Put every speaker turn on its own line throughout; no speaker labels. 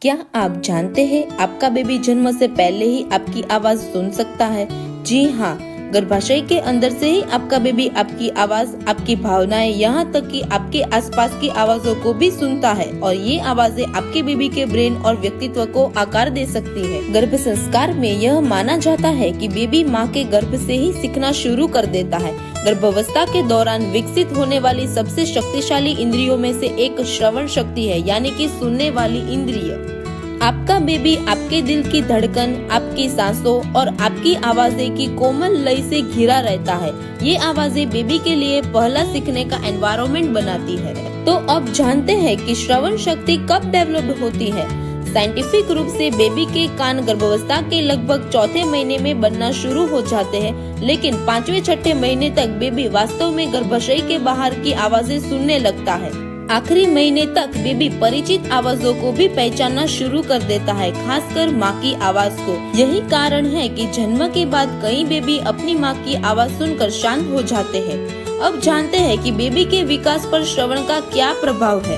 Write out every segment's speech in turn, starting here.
क्या आप जानते हैं आपका बेबी जन्म से पहले ही आपकी आवाज सुन सकता है? जी हाँ, गर्भाशय के अंदर से ही आपका बेबी आपकी आवाज, आपकी भावनाएं, यहाँ तक कि आपके आसपास की आवाजों को भी सुनता है और ये आवाजें आपके बेबी के ब्रेन और व्यक्तित्व को आकार दे सकती है। गर्भ संस्कार में यह माना जाता है कि बेबी माँ के गर्भ से ही सीखना शुरू कर देता है। गर्भावस्था के दौरान विकसित होने वाली सबसे शक्तिशाली इंद्रियों में से एक श्रवण शक्ति है, यानी कि सुनने वाली इंद्रिय। आपका बेबी आपके दिल की धड़कन, आपकी सांसों और आपकी आवाजें की कोमल लय से घिरा रहता है। ये आवाजें बेबी के लिए पहला सीखने का एनवायरनमेंट बनाती है। तो अब जानते हैं कि श्रवण शक्ति कब डेवलप होती है। साइंटिफिक रूप से बेबी के कान गर्भावस्था के लगभग चौथे महीने में बनना शुरू हो जाते हैं, लेकिन 5वें-6ठे महीने तक बेबी वास्तव में गर्भाशय के बाहर की आवाजें सुनने लगता है। आखिरी महीने तक बेबी परिचित आवाजों को भी पहचानना शुरू कर देता है, खासकर माँ की आवाज को। यही कारण है कि जन्म के बाद कई बेबी अपनी माँ की आवाज सुनकर शांत हो जाते हैं। अब जानते हैं कि बेबी के विकास पर श्रवण का क्या प्रभाव है।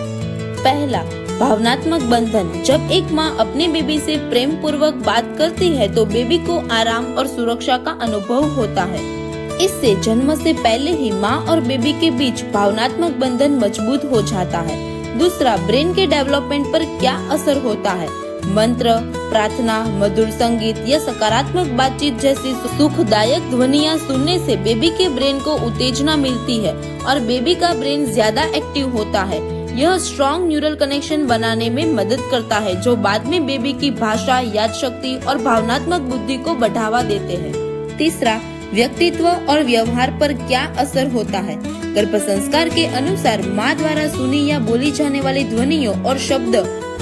पहला, भावनात्मक बंधन। जब एक माँ अपने बेबी से प्रेम पूर्वक बात करती है तो बेबी को आराम और सुरक्षा का अनुभव होता है। इससे जन्म से पहले ही माँ और बेबी के बीच भावनात्मक बंधन मजबूत हो जाता है। दूसरा, ब्रेन के डेवलपमेंट पर क्या असर होता है। मंत्र, प्रार्थना, मधुर संगीत या सकारात्मक बातचीत जैसी सुखदायक ध्वनियाँ सुनने से बेबी के ब्रेन को उत्तेजना मिलती है और बेबी का ब्रेन ज्यादा एक्टिव होता है। यह स्ट्रॉन्ग न्यूरल कनेक्शन बनाने में मदद करता है, जो बाद में बेबी की भाषा, याद शक्ति और भावनात्मक बुद्धि को बढ़ावा देते हैं। तीसरा, व्यक्तित्व और व्यवहार पर क्या असर होता है। गर्भ संस्कार के अनुसार माँ द्वारा सुनी या बोली जाने वाली ध्वनियों और शब्द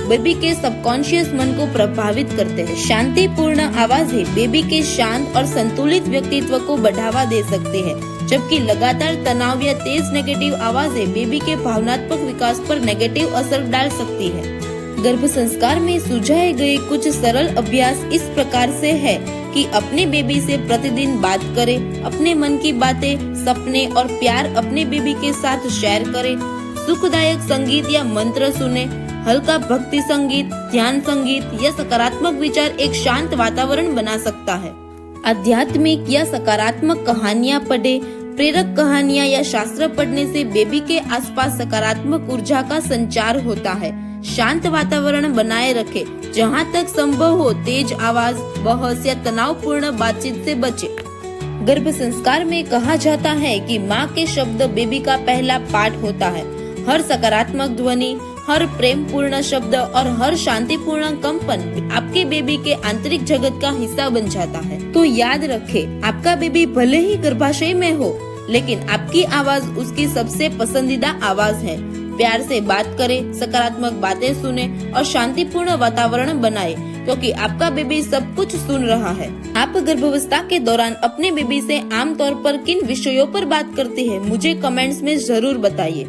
बेबी के सबकॉन्शियस मन को प्रभावित करते हैं। शांतिपूर्ण आवाजें बेबी के शांत और संतुलित व्यक्तित्व को बढ़ावा दे सकते हैं, जबकि लगातार तनाव या तेज नेगेटिव आवाजें बेबी के भावनात्मक विकास पर नेगेटिव असर डाल सकती है। गर्भ संस्कार में सुझाए गए कुछ सरल अभ्यास इस प्रकार से है कि अपने बेबी से प्रतिदिन बात करें, अपने मन की बातें, सपने और प्यार अपने बेबी के साथ शेयर करें, सुखदायक संगीत या मंत्र सुने, हल्का भक्ति संगीत, ध्यान संगीत या सकारात्मक विचार एक शांत वातावरण बना सकता है। आध्यात्मिक या सकारात्मक कहानियाँ पढ़े, प्रेरक कहानियाँ या शास्त्र पढ़ने से बेबी के आसपास सकारात्मक ऊर्जा का संचार होता है। शांत वातावरण बनाए रखे, जहाँ तक संभव हो तेज आवाज, बहस या तनावपूर्ण बातचीत से बचे। गर्भ संस्कार में कहा जाता है कि माँ के शब्द बेबी का पहला पाठ होता है। हर सकारात्मक ध्वनि, हर प्रेम पूर्ण शब्द और हर शांतिपूर्ण कंपन आपके बेबी के आंतरिक जगत का हिस्सा बन जाता है। तो याद रखे, आपका बेबी भले ही गर्भाशय में हो, लेकिन आपकी आवाज उसकी सबसे पसंदीदा आवाज है। प्यार से बात करें, सकारात्मक बातें सुने और शांतिपूर्ण वातावरण बनाए, क्योंकि आपका बेबी सब कुछ सुन रहा है। आप गर्भावस्था के दौरान अपने बेबी से आमतौर पर किन विषयों पर बात करते हैं, मुझे कमेंट्स में जरूर बताइए।